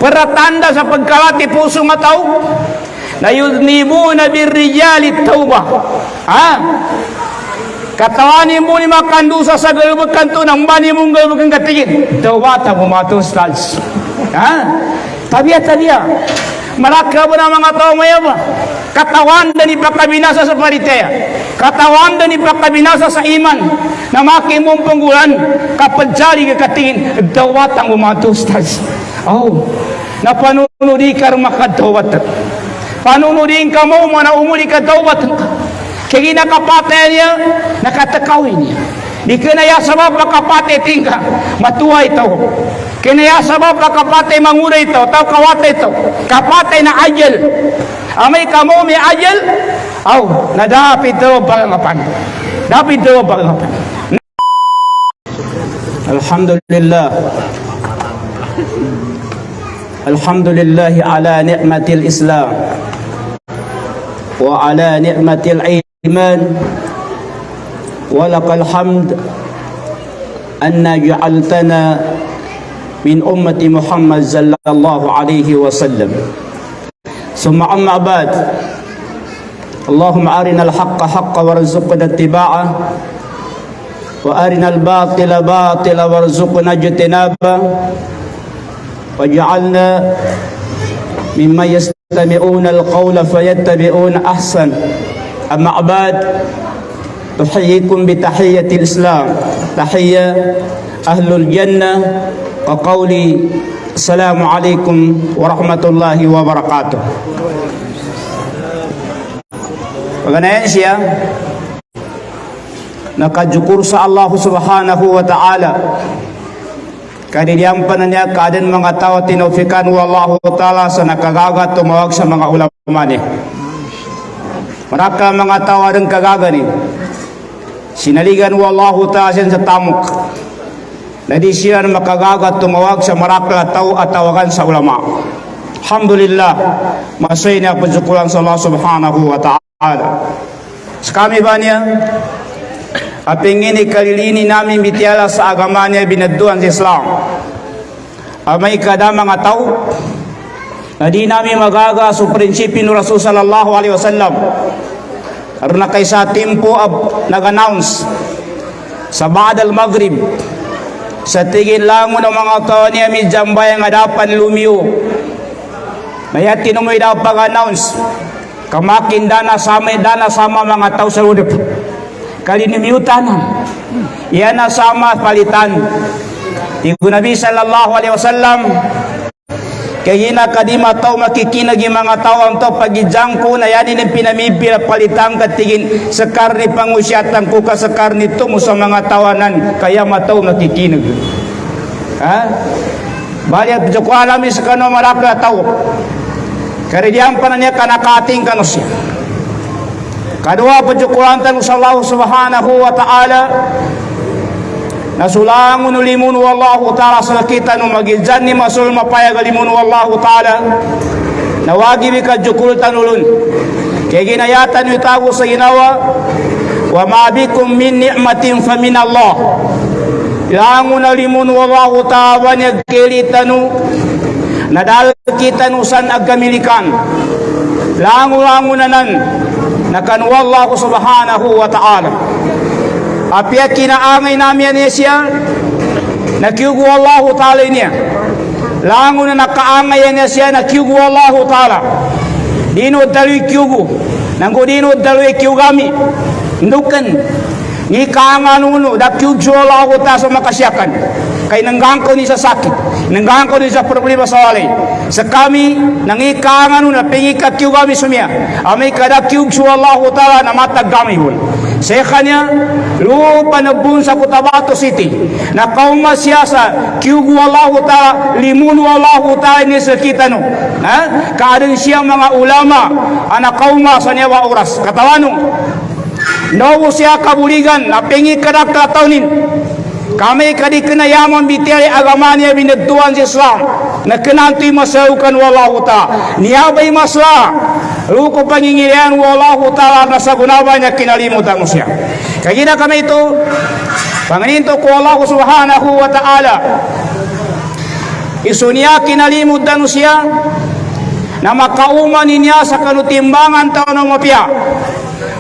Paratanda sa pagkalati puso nga tao na yudnibuna birrijali tawbah. Katawanin mo ni makandusa sa galubag kanto ng bani mong galubag katigin. Tawbata bumatos tals. Tabiya. Malaka mo na mga tao mayaba. Katawan dan ipakabinasa sa paritaya. Katawan dan ipakabinasa sa iman. Na makimong panggulan. Kapadsari ka katingin. Tawatang bumatos tals. Napanunudi ka makadawat. Panunudin ka mo na umuli ka dawat. Kaya nakapatay niya, nakatakawin niya. Di kinaya sabab nakapatay tingka, matuwa ito. Kinaya sabab nakapatay manguray ito, tao kawatay ito. Kapatay na ajal. Amay kamo may ajal, nadapit ito palangapan. Dapit ito palangapan. Alhamdulillah. Alhamdulillah ala ni'matil Islam. وعلى نعمة الإيمان ولك الحمد أن جعلتنا من أمة محمد صلى الله عليه وسلم ثم أما بعد اللهم أرنا الحق حقا وارزقنا اتباعه وأرنا الباطل باطلا وارزقنا اجتنابه واجعلنا مما يستمعون القول فيتبعون أحسن أما بعد أحييكم بتحية الإسلام تحية أهل الجنة وقولي السلام عليكم ورحمة الله وبركاته. Paganayan siya nakajukur sa Allah subhanahu wa ta'ala kadidiyang niya kaden mga tao tinufikan wallahu ta'ala sa nakagagat tumawag sa mga ulama ni. Maraka mga tao rin kagagani. Sinaligan wallahu ta'ala sa tamok. Na di siya makagagat tumawag sa maraka tao at tawagan sa ulama. Alhamdulillah. Masay niya pagsukulan sa Allah subhanahu wa ta'ala. Sa kami ba niya? Apingin ikalilini namin bitiala sa agama niya binaduan sa Islam. May kada mga tao na di namin magaga sa prinsipyo ni Rasul sallallahu alaihi wasallam. Karena kay sa tempo nag-announce sa Ba'd al-Maghrib sa tigil lang ng mga tao niya midjambay ang adapan lumiyo. Maya tinumoy daw pag-announce kamakin dana sama mga tao sa udip. Kalinimiutanan. Iyan na sama palitan. Tigo Nabi sallallahu alaihi wasallam kaya kadima tao makikinag yung mga tao ang to pagijang ko na yan yung pinamibira palitang katigin sa karni pangusyatang ko ka sa karni tumo sa mga tawanan kaya mataw makikinag. Baliat joko alami sa kano marapla tao karidiyan pa na niya kanakating kanos siya. Kadua pajukulantan sa Allah subhanahu wa ta'ala nasulangon ulimun wallahu ta'ala sa nakita nung magidyan ni masul mapayag ulimun wallahu ta'ala nawagi ka jukultan ulun kaya ginayatan yung tago sa ginawa wa maabikum min ni'matin fa min Allah langon ulimun wallahu ta'ala niya kilitanu nadal kita nusan agkamilikan langon-langonanan nakanwa Allah subhanahu wa ta'ala apya kinaangay namin niya siya nakiugo Allah ta'ala niya lango na nakaangay niya siya nakiugo Allah ta'ala dino daloy kiugo nanggo dino daloy kiugami ndukan ni kaanganuno nakiugo Allah ta'ala sa makasyakan kay nanggangko ni sa sakit nanggangko ni sa problema sa walay sa kami nangikangano na pingikat kami sumya amay kadakyug su Allah ta'ala na matagami hul sa kanya lupa nagbun sa Cotabato City na kauma siya sa kyugu Allah ta'ala limunu Allah ta'ala ni sa kita no kaadun siya mga ulama anak kauma sa niya wa oras katawanong nawo siya kabuligan na pingi kadak tatawnin kami kadi kenayaman bitari agama niya binaduan sa Islam na kenanti masaukan wallahu ta'ala niyabay masla luko pangingilian wallahu ta'ala na sa gunawa niya kinalimutan mo siya kaya na kami ito panganinto ko Allah subhanahu wa ta'ala iso niya kinalimod na siya na makauman niya sa kanutimbangan tao ng mapya,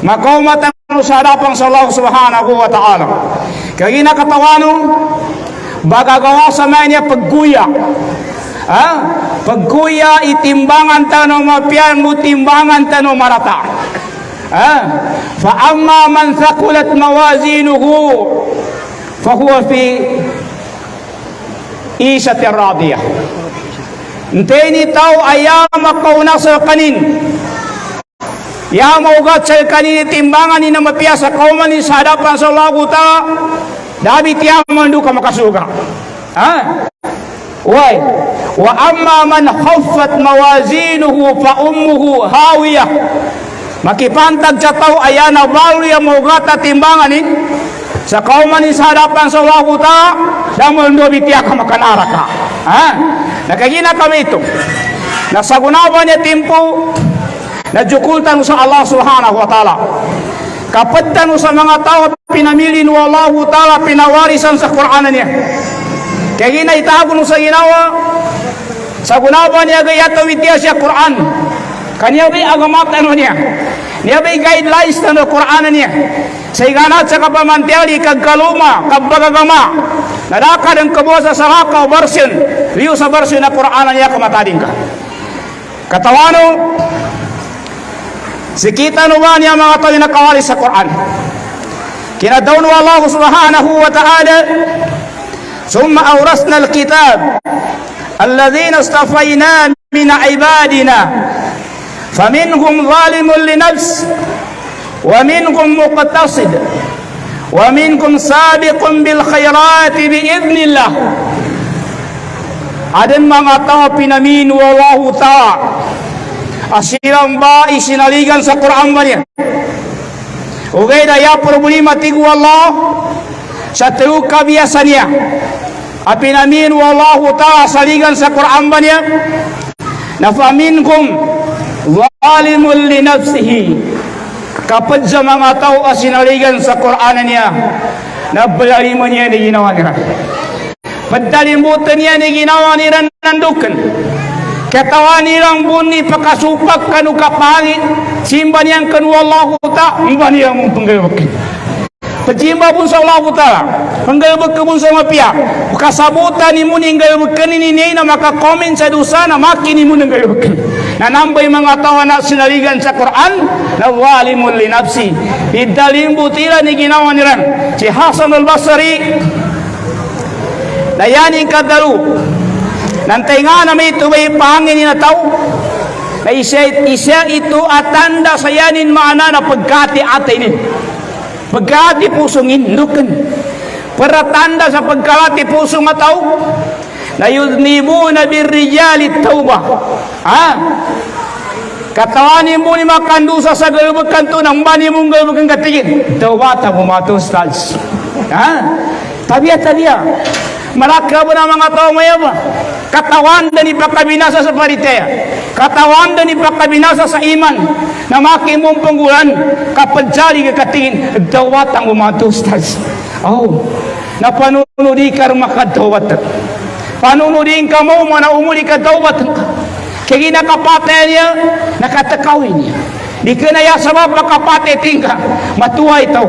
makaumat sa harapang sa Allah subhanahu wa ta'ala. Kaya ginakatawano bagagawa sa niya pagguya, pagguya itimbangan tao ng mapya, mutimbangan tao ng marata. Fa amma man thaqulat mawazinuhu fa huwa fi isati radiyah. Nteni tao aya makauna sa kanin, ya maugat sa kanin timbangan ni na mapya sa kauman ni sa hadapan sa Allah Ta'ala, dabi tiya mandu ka makasuga. Why? Wa amma man khaffat mawazinuhu fa ummuhu hawiyah. Makipantag sa tao aya na balu ya maugat at timbangan ni sa kauman ni sa hadapan sa Allah Ta'ala, damon do bitiya ka makanara ka. Nakagina kami ito. Nasagunawa niya timpo na jukultan sa Allah subhanahu wa ta'ala. Kapatan sa mga tao pinamili ni Allah ta'ala pinawarisan sa Quran niya. Kaya ginaitago sa ginawa sa gunawa niya gayato witiya siya Quran. Kanya ba'y agamat ano niya. Niya ba'y guidelines na Quran niya. Sa iganat sa kapamantiali kagkaluma, kagbagagama, nadakad ang kabuasa sa haka o version, liyo sa version na Quran niya kamatading ka. Katawano, sikita nuwa niya mga tao yung nakawali sa Quran. Kinadaw nuwa Allah subhanahu wa ta'ala, summa awrasna al-kitab, alladhina istafayna min ibadina, faminhum zalimun li nafs, ومنكم مقتصد ومنكم سابق بالخيرات بإذن الله. Adan mga tao pinamin wallahu ta'ala asilang ba isinaligan sa Quran ba niya ugay daya problema tigu Allah sa tigu kabiyasan niya a pinamin wallahu ta'ala saligan sa Quran ba niya na faminkum zalimun li nafsihi. Kapag sa mga tao asinaligan sa Quran niya, nabalaliman niya ni ginawa nila. Padalimutan niya ni ginawa nila nandukan. Katawan nilang buni pakasupak kanu kapangit, simba niyang kanu Allah ta'ala, imba niya mong panggalwakin. Pagsimba pun sa Allah ta'ala, panggalwag ka pun sa mapya, kasabutan ni mo niyang galwakin ni na makakoment sa dosa na makin ni mo nang galwakin. Nanambay mga tao na sinaligan sa Quran na walimun li nafsi. Idalimbutila ni ginawa nila si Hasan al-Basri dayaning kadalu nantay nga na may ito may pangin na tao na isa ito atanda sa yanin maana na pagkati atainin pagkati pusong indukan para tanda sa pagkati pusong mataw na yudnibuna birrijali tawbah. Katawanin mo ni makandusa sa galubag kanto ng bani mong galubag ang katigin tawbata bumatos tals. Tabiya maraka mo na mga tao mayaba katawan na ni pakabinasa sa pariteya, katawan na ni pakabinasa sa iman na makimong panggulan kapadsali ka katingin tawbata bumatos tals. Napanunudi ka makatawat. Panunudin ka mo, manaumuli ka tawbat ka. Kaya nakapatay niya, nakatakawin niya. Di kinaya sabab nakapatay tingka, matuwa ito.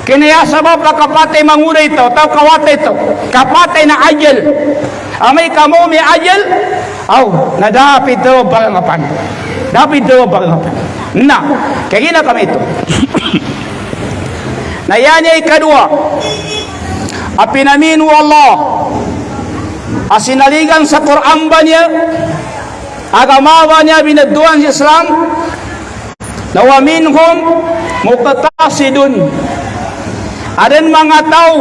Kinaya sabab nakapatay manguna ito, tao kawatay ito. Kapatay na ajal. Amay ka mo, may ajal. Nadapit daw pangapan. Dapit daw pangapan. Kaya na kami ito. Nayanya ikadua. Apinamin Allah. Asinaligan sa Quran ba niya agama ba niya binaduan sa Islam na wa minhum muqtasidun. Adan mga tao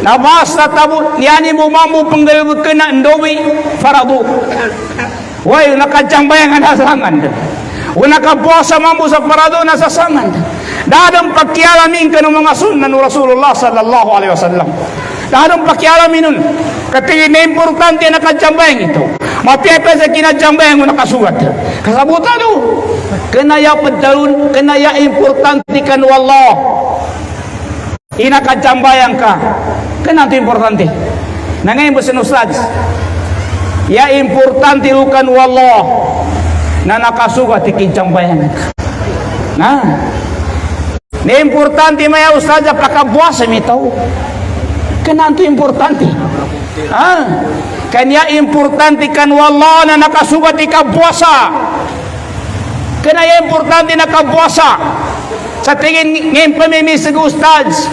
na basta tabo niyani mo mamu panggalwag ka na ndobi faradu way nakajambayan na sangan wala nakapuasa mamu sa faradu na sa sangan dadang pagkialamin ka ng mga sunnah ng Rasulullah sallallahu alaihi wasallam. Dadang pakialamin nun. Katingin na importante na kajambayang ito. Mapiapa sa kinajambayang mo nakasugat. Kasabutan do. Kanaya padalun, kanaya importante kanu Allah. Ina kajambayang ka. Kanang importante. Na ngayon mo sinusads. ya importante lukan wallah na nakasugat ikinjang bayan na ni importante maya ustadya pakabuasa mitaw kananto importante kanya importante kan wallah na nakasugat ikabuasa kanya importante nakabuasa sa tingin ngayon pamimisig ustads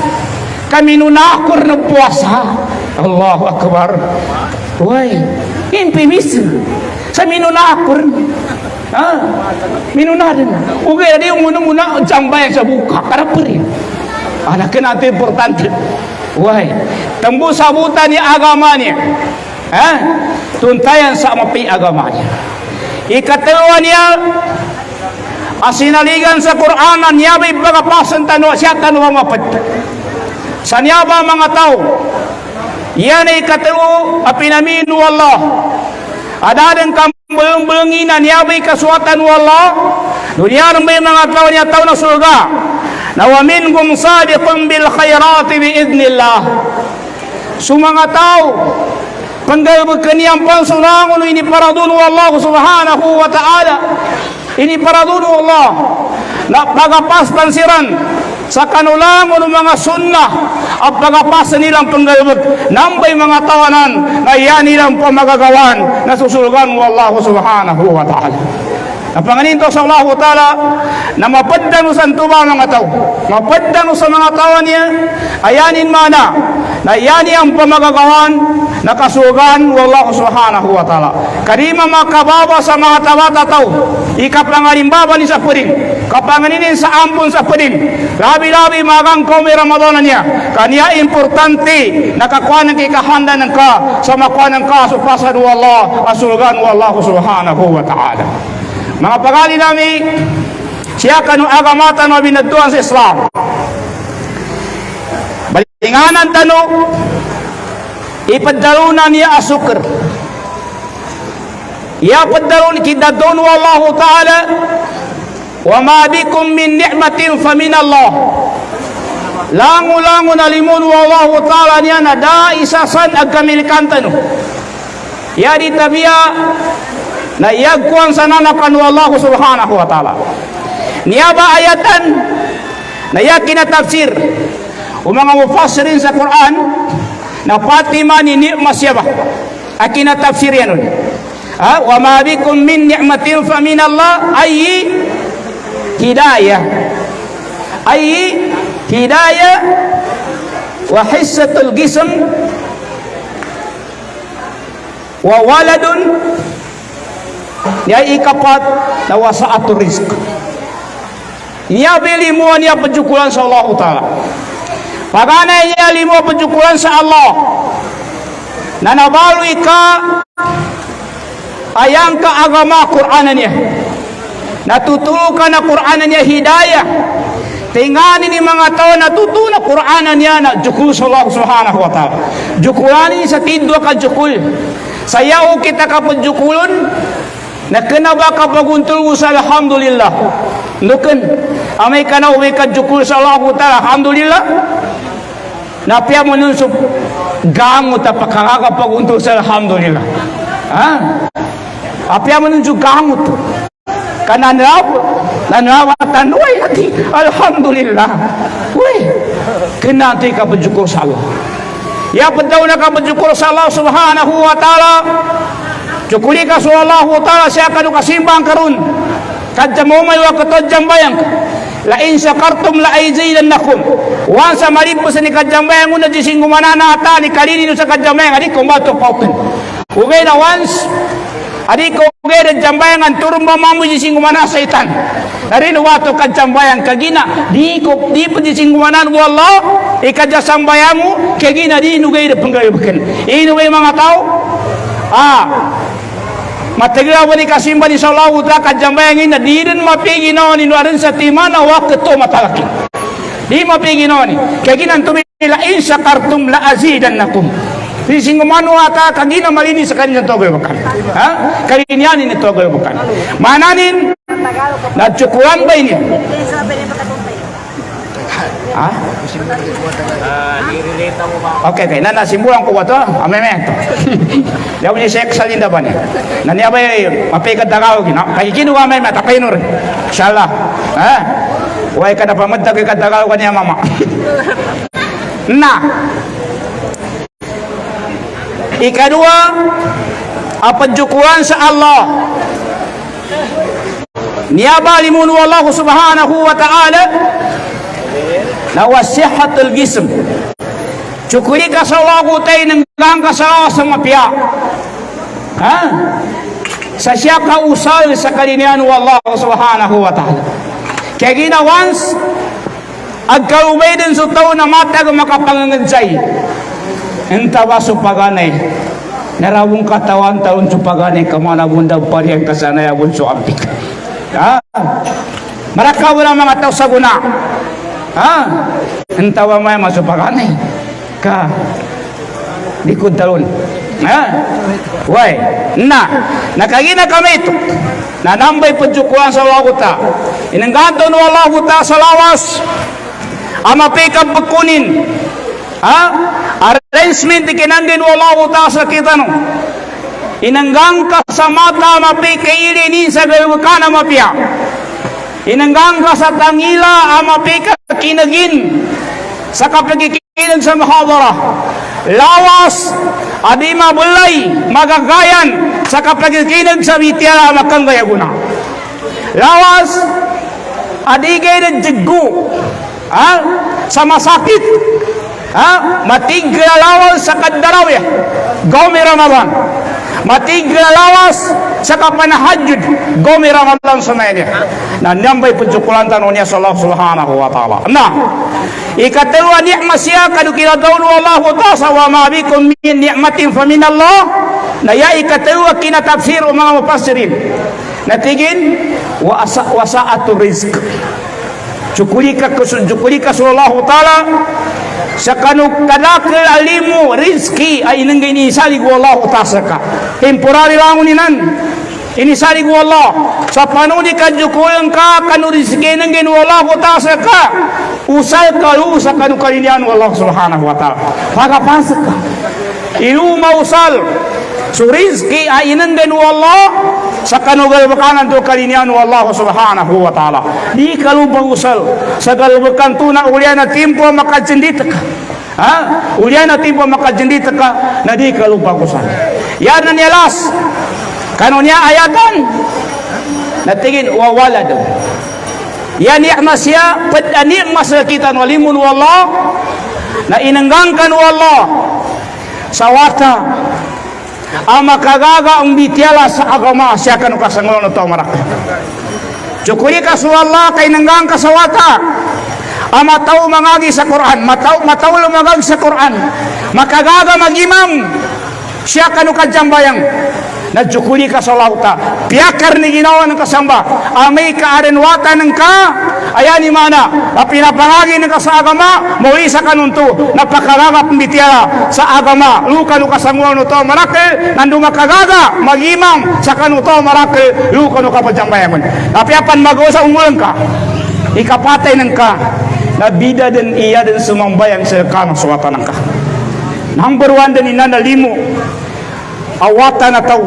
kami nunakur na puasa Allahu Akbar Uy, ngayon pamimisig sa minunakur minunarin okay na di yung muna jambayan sa buka karaparin anak ka natin importante Uy, tambu sabutan ni agama niya tuntayan sa mapi agama niya ikatalawa niya asinaligan sa Quran na niya may bagapasan tanong siya tanong mapat sa niya ba mga tao yan ay katalo apinaminu Allah adadan kambulong-bulongin na niya may kasuatan Allah dunyan may mga tao niya tao na surga na wamin kung sabiqun bil khairati biidnillah mga tao panggalbag kaniyang pansulangon ini para dun Allah subhanahu wa ta'ala ini para dun Allah na pagapas pansiran sa kanulangon ng mga sunnah at pagapasan nilang panggalbag nambay mga tawanan na yan nilang pamagagawan na susulgan mo Allah subhanahu wa ta'ala na panganinto sa Allah ta'ala na mapaddan sa tuba mga tao mapaddan sa mga tawa niya ayanin mana na yan ang pamagagawan na kasugan wallahu subhanahu wa ta'ala karima makababa sa mga tawata tao ikapangalimbaban ni sa puring kapanganinin sa ampun sa puring labi-labi magang kome Ramadan niya kanya importante nakakuha ng kikahanda ng ka sa makuha ng ka supasan wallah kasugan wallahu subhanahu wa ta'ala mga pagali namin siya kanong agamatan na binaduan sa Islam balinganan tanong ipaddalunan niya asukr ya paddalun kidadun wallahu ta'ala wa ma bikum min ni'matin fa min Allah langu-langu nalimun wallahu ta'ala niya na da isasan agkamilikan tanong ya di tabiya na yagkuan sanana kanu Allah subhanahu wa ta'ala niya ba ayatan na yakin na tafsir o mga mufassirin sa Quran na patima ni ni'ma siya ba akin na tafsir yan wa ma bikum min ni'matin fa min Allah ay hidayah wa hissatul jism wa waladun niya ikapat na wasaatul rizq niya bilimuan niya penjukulan sa Allah Ta'ala paganay niya limo penjukulan sa Allah na nabalui ka ayang ka agama Qur'an niya natutulukan na Qur'an niya hidayah tingani ni mga tao natutunan na Qur'an niya na jukul sa Allah subhanahu wa ta'ala jukulan niya sa tidwa ka jukul sayaw kita kapajukulun na kenaba kapaguntul sa alhamdulillah nuken amay kana umay kajukul sa Allah ta'ala alhamdulillah na piya mo nun so gamot at pakakapaguntul sa alhamdulillah apya mo nun so gamot nanawatan uy hati alhamdulillah uy kenanti kapajukur sa Allah ya padaw na kapajukur sa Allah subhanahu wa ta'ala Jukuli ka sa Allah ta'ala siya kanu kasimbang karun kadya mo may wakatod bayang la in syakartum la aizidannakum wan sa maripo sa ni kadyang bayang una jising gumanana ata ni kalini sa kadyang bayang adik kumbato pautin ugay na once adik ugay na jambayang ang turong mamamu jising gumana sa itan narin wato kadyang bayang kagina di po jising gumanan mo Allah ikadya sambayang mo kagina di inugay na panggayabakan inugay mga tao matagawa ni kasimba ni Allah utra kajambayangin na di rin mapiginaw ni nuarin sa timana wakit to matalaki di mapiginaw ni kaginan tumila in syakartum la azidannakum singumano ata kagina malini sa kanya togoy bakan karinyanin ni togoy bakan mananin na tsukulan ba ini Ha? I-relate mo ba? Okay, okay. Nana, simbulan ko ba ito? Ameme. Yaw niya siya eksalin ba niya? Naniya ba mapikat na kao? Kaya kinuha may matapay nun. Inshallah. Ha? Huwag ka na pamadagay ka na kao kanya mama. Na. Ikadua, apadjukuan sa Allah. Niyaba limun Allah subhanahu wa ta'ala na wasihatul jism. Cukuri ka sa Allah kutay ng gang ka sa mapya. Ha? Sa siya ka usal sa kalinian wa Allah subhanahu wa ta'ala. Kaya ginawans, agkaumay din sa tao na matag makapangangansay. Entawa sa paganay. Narawong katawan taon sa paganay kamana bundang pariyang kasanay abun sa ampik. Ha? Marakaw na mga tao sa guna. Ha? Entawa may masupaganay. Ka likod talon. Ha? Why? Nakagina kami ito. Nanambay pagjukuan sa wakuta. Inangganto no Allah ta sa lawas. Amapikab pagkunin. Ha? Arrangement ikinangin Allah ta sa kita no. Inanggang ka sa mata mapikaili ni sa gawakana mapya. Inanggang ka sa tangila amapika kinagin sa kapagikinag sa mahadara. Lawas adima bulay magagayan sa kapagikinag sa mitya makanggayaguna. Lawas adigay na jiggo sa masakit. Matigla lawas sa kaddarawya gawmi Ramadan. Matigla lawas sa kapanahajud gawmi Ramadan sa mayanya na niyambay pagsukulan tanong niya sa Allah subhanahu wa ta'ala. Ikatulwa ni'ma siya kadukila daulu Allah ta'asa wa ma'abikum min ni'matin fa min Allah na ya ikatulwa kinatafsir o mga mufassirin natigin wa sa'atu rizq. Cukuli ka sa Allah ta'ala sa kanuk kadakil alimu rizki ay inanggay ni isalig Allah ta'asa ka temporary lang ninan inisalig Allah sa panuni kadjukuyan ka kanu rizki nanggay ni Allah ta'asa ka usal kalu sa kanu kalinian Allah subhanahu wa ta'ala pagapasok ka ilu mausal so rizki ay inanggay ni Allah sa kanugalbakan to kalinian Allah subhanahu wa ta'ala di kalubang usal sa galbakan to na ulian na timpo makajendit ka ulian na timpo makajendit ka na di kalubang usal yan na niyalas kanunya ayatan natigin wawalad yan ni'ma siya pad ni'ma sa kita walimun wallah na inanggangkan wallah sa wata ang makagaga ang bitiala sa agama siya kanu kasangol na tao marak. Cukuri ka sa Allah kay nanggang kasawata. Ang mataw mangagi sa Quran, mataw lumagag sa Quran. Makagaga magimam siya kanu kajambayang. Na cukuri ka sa Allah ta. Piyakar ni ginawa ng kasamba. Amay kaarenwata ng ka. Ayan ni mana. Na pinapangagi ng ka sa agama. Muli sa kanunto. Napakagaga pambitiala sa agama. Luka kasangwa no to marakil. Nandu makagaga. Magimam sa kanuto marakil. Luka kapajambayan. Tapi apan mag-usa umulang ka. Ikapatay ng ka. Na bida din iya din sumambayang sa kanang suwatan ng ka. Number 1 din inanalimo. Awatan na tao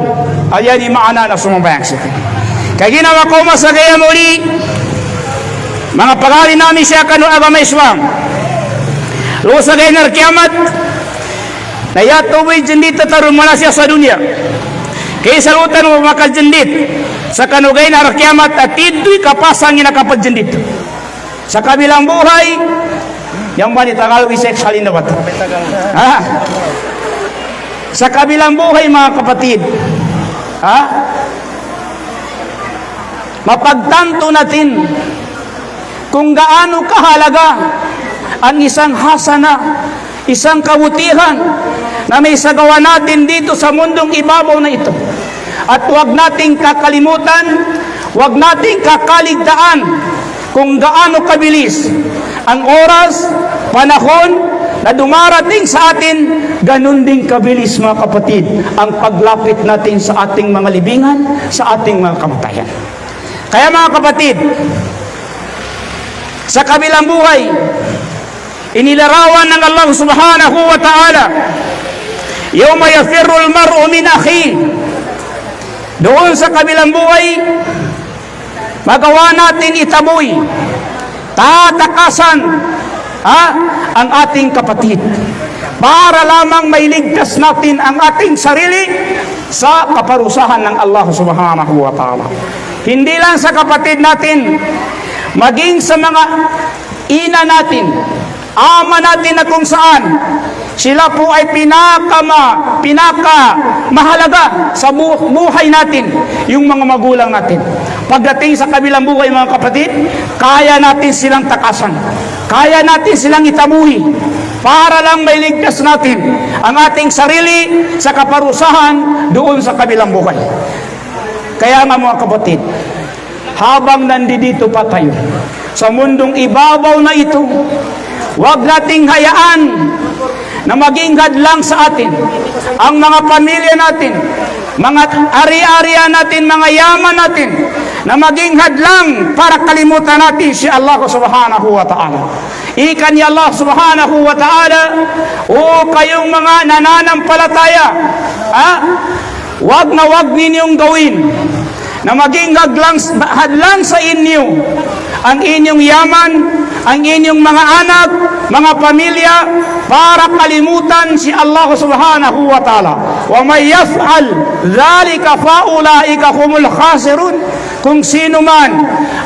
ayan ni maana na sumambayang siya kaya ginawa ko masagaya muli mga pagali namin siya kanu agama Islam lusagay na kiamat na yatubay jendit tatarun mula siya sa dunia kaya salutan mo makajendit sa kanugay na kiamat at tidoy kapasang inakapajendit sa kabilang buhay yung ba ni Tagalog iseks halin na bato sa kabilang buhay mga kapatid mapagtanto natin kung gaano kahalaga ang isang hasana, isang kabutihan na may sagawa natin dito sa mundong ibabaw na ito at huwag nating kakalimutan, huwag nating kakaligtaan kung gaano kabilis ang oras, panahon na dumarating sa atin, ganun din kabilis mga kapatid ang paglapit natin sa ating mga libingan, sa ating mga kamatayan. Kaya mga kapatid, sa kabilang buhay, Inilarawan ng Allah subhanahu wa ta'ala, yawma yafirru al-mar'u min akhihi, doon sa kabilang buhay, magawa natin itaboy, tatakasan ang ating kapatid para lamang mailigtas natin ang ating sarili sa kaparusahan ng Allah subhanahu wa ta'ala. Hindi lang sa kapatid natin, maging sa mga ina natin, ama natin na kung saan sila po ay pinaka mahalaga sa buhay natin, yung mga magulang natin. Pagdating sa kabilang buhay, mga kapatid, kaya natin silang takasan, kaya natin silang itamuhi para lang mailigtas natin ang ating sarili sa kaparusahan doon sa kabilang buhay. Kaya nga, mga kapatid, habang nandito pa tayo sa mundong ibabaw na ito, huwag nating hayaan na maging hadlang sa atin ang mga pamilya natin, mga ari-arian natin, mga yaman natin, na maging hadlang para kalimutan natin si Allah subhanahu wa ta'ala. Ika ni Allah subhanahu wa ta'ala, o kayong mga nananampalataya, wag na wag ninyong gawin na maging hadlang sa inyo ang inyong yaman, ang inyong mga anak, mga pamilya, para kalimutan si Allah subhanahu wa ta'ala. Wa may yaf'al dhalika faulaika humul khasirun. Kung sino man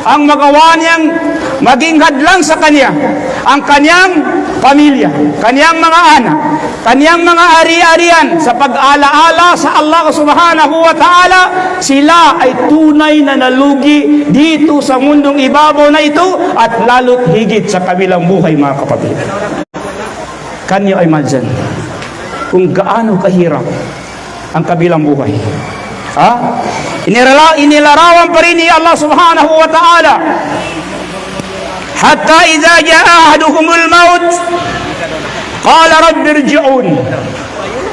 ang magawa niyang maging hadlang sa kanya, ang kanyang pamilya, kanyang mga anak, kanyang mga ari-arian sa pag-alaala sa Allah subhanahu wa ta'ala, sila ay tunay na nalugi dito sa mundong ibabaw na ito at lalo't higit sa kabilang buhay, mga kapatid. Can you imagine kung gaano kahirap ang kabilang buhay? Inilarawan pa rin ni Allah subhanahu wa ta'ala, hatta idha jaa ahaduhumul maut qala rabbi irji'un.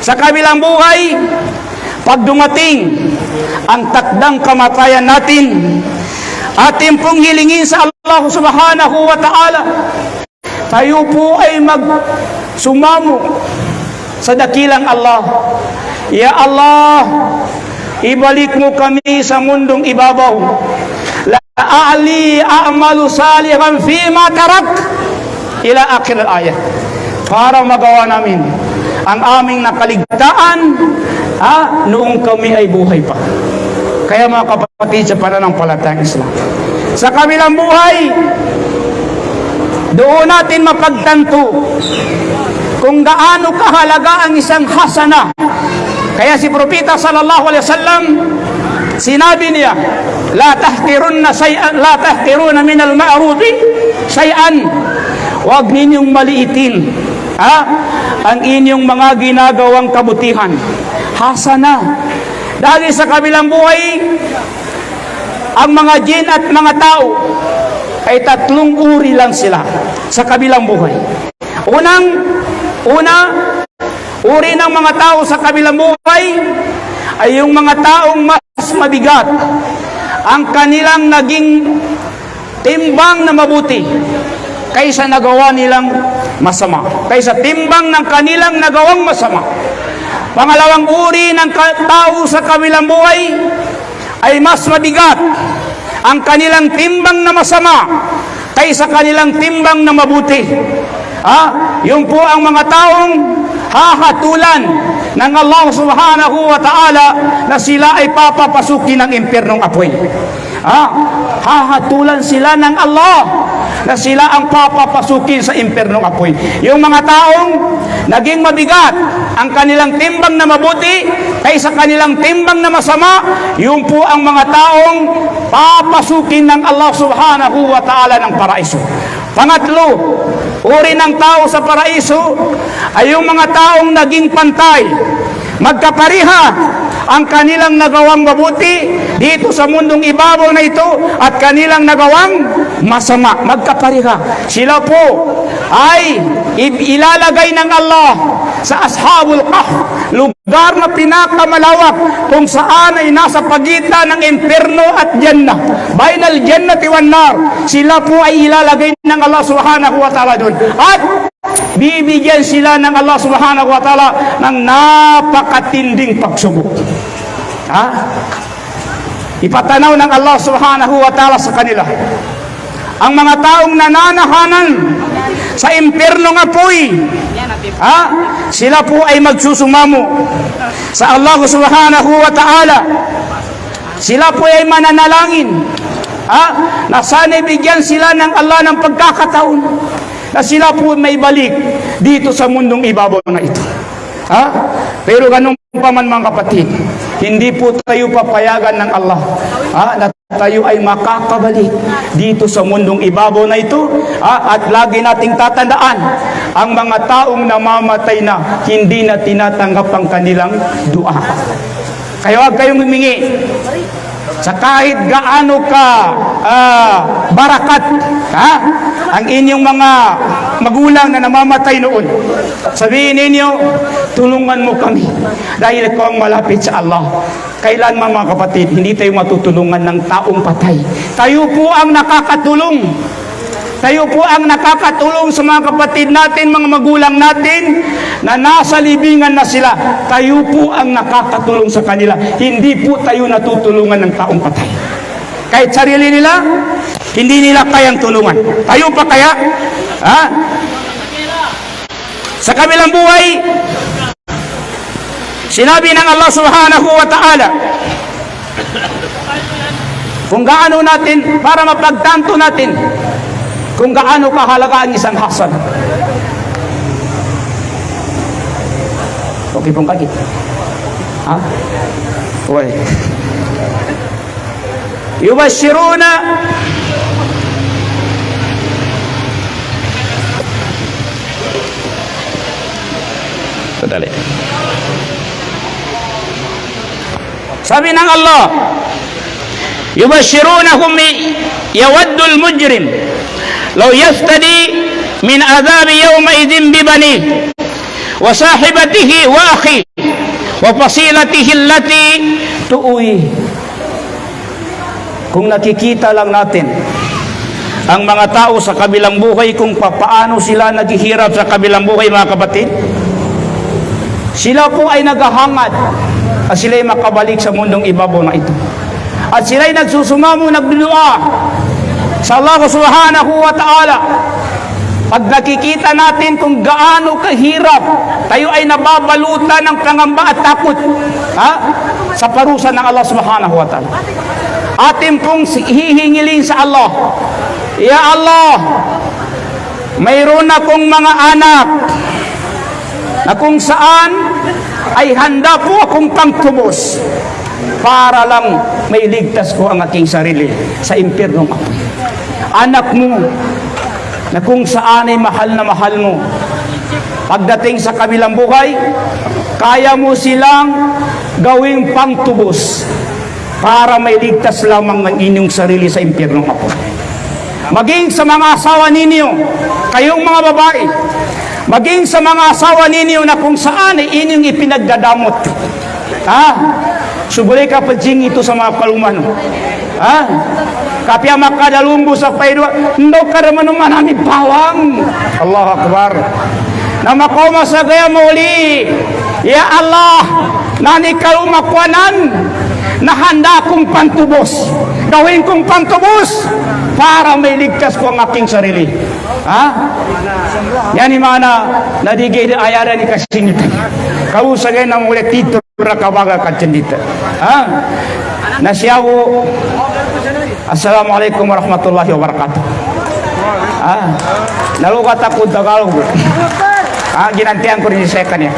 Sa kabilang buhay, pag dumating ang takdang kamatayan natin, atin pong hilingin sa Allah subhanahu wa ta'ala, tayo po ay magsumamo sa dakilang Allah. Ya Allah, ibalik mo kami sa mundong ibabaw. La'ali a'malu salihan fima tarak, ila akhir al-ayat, para magawa namin ang aming nakaligtaan noong kami ay buhay pa. Kaya, mga kapatid sa pananampalatayang Islam, sa kabilang buhay, doon natin mapagtanto kung gaano kahalaga ang isang hasana. Kaya si Propeta sallallahu alaihi wasallam, sinabi niya, la tahqiruna min al-ma'rufi shay'an. Huwag ninyong maliitin ang inyong mga ginagawang kabutihan. Hasana. Dahil sa kabilang buhay, ang mga jin at mga tao ay tatlong uri lang sila sa kabilang buhay. Una, uri ng mga tao sa kabilang buhay ay yung mga taong mas mabigat ang kanilang naging timbang na mabuti kaysa nagawa nilang masama, kaysa timbang ng kanilang nagawang masama. Pangalawang uri ng tao sa kabilang buhay ay mas mabigat ang kanilang timbang na masama kaysa kanilang timbang na mabuti. Yun po ang mga taong hahatulan ng Allah subhanahu wa ta'ala na sila ay papapasukin ng impyernong apoy. Hahatulan sila ng Allah na sila ang papapasukin sa impyernong apoy. Yung mga taong naging mabigat ang kanilang timbang na mabuti kaysa kanilang timbang na masama, yun po ang mga taong papasukin ng Allah subhanahu wa ta'ala ng paraiso. Pangatlo, uri ng tao sa paraiso ay yung mga taong naging pantay, magkapariha ang kanilang nagawang mabuti dito sa mundong ibabaw na ito at kanilang nagawang masama, magkapariha. Sila po ay ilalagay ng Allah sa Ashabul Kahf, lugar na pinakamalawak kung saan ay nasa pagitan ng impyerno at Jannah. Bainal Jannati wan nar. Sila po ay ilalagay ng Allah Subhanahu wa Ta'ala doon. At bibigyan sila ng Allah Subhanahu wa Ta'ala ng napakatinding pagsubok. Ha? Ipatanaw ng Allah Subhanahu wa Ta'ala sa kanila ang mga taong nananahanan sa impyerno ng apoy. Ha? Sila po ay magsusumamo sa Allah Subhanahu wa Ta'ala. Sila po ay mananalangin, ha? Na sana bigyan sila ng Allah ng pagkakataon na sila po may balik dito sa mundong ibabaw na ito. Ha? Pero ganun pa man mga kapatid, hindi po tayo papayagan ng Allah, ha, na tayo ay makakabalik dito sa mundong ibabaw na ito, ha? At lagi nating tatandaan ang mga taong namamatay na hindi na tinatanggap ang kanilang dua. Kaya huwag kayong humingi sa kahit gaano ka barakat, ha? Ang inyong mga magulang na namamatay noon. Sabihin ninyo, tulungan mo kami dahil ikaw ang malapit sa Allah. Kailanman mga kapatid, hindi tayo matutulungan ng taong patay. Tayo po ang nakakatulong. Tayo po ang nakakatulong sa mga kapatid natin, mga magulang natin na nasa libingan na sila. Tayo po ang nakakatulong sa kanila. Hindi po tayo natutulungan ng taong patay. Kahit sarili nila, hindi nila kayang tulungan. Tayo pa kaya? Ha? Sa kabilang buhay, sinabi ng Allah Subhanahu wa Ta'ala kung gaano natin, para mapagtanto natin kung gaano kahalaga ang isang hasan. Okay pong kagit. Ha? Okay. Yubashiruna Padali. Sabi ng Allah, yubashirunahum yawaddul mujrim law yaftadi min adhabi yawma idhin bibani wa sahibatihi wa akhi wa fasilatihi allati tu'wi. Kung nakikita lang natin ang mga tao sa kabilang buhay, kung paano sila naghihirap sa kabilang buhay, mga kapatid, sila po ay naghahangad at sila ay makabalik sa mundong ibabaw na ito. At sila ay nagsusumamo, nagdudua sa Allah Subhanahu wa Ta'ala. Pag nakikita natin kung gaano kahirap, tayo ay nababalutan ng pangamba at takot, ha? Sa parusa ng Allah Subhanahu wa Ta'ala. Atin pong hihingilin sa Allah, Ya Allah, mayroon akong mga anak na kung saan ay handa po akong pangtubos para lang may ligtas ko ang aking sarili sa impyernong apoy. Anak mo na kung saan ay mahal na mahal mo, pagdating sa kabilang buhay, kaya mo silang gawing pangtubos para may ligtas lamang ng inyong sarili sa impyernong apoy. Maging sa mga asawa ninyo, kayong mga babae, maging sa mga asawa ninyo na kung saan ay inyong ipinagdadamot. Ha? Subulay ka pa jing ito sa mga kaluman. Ha? Kapya makadalumbo sa paidwa, hindi ka naman naman namin bawang. Allah Akbar. Na makoma sa gaya muli, Ya Allah, nani kalumakwanan, na handa kong pantubos. Gawin kong pantubos para may ligtas ko ang aking sarili. Ha? Yan imana nadigay di ayara ni kasinita. Kau sagay na muli tito rakabaga kacendita. Ha? Nasyawo. Assalamualaikum warahmatullahi wabarakatuh. Ha? Nalugat ako Tagalog. Ginantian ko rin sa kanya.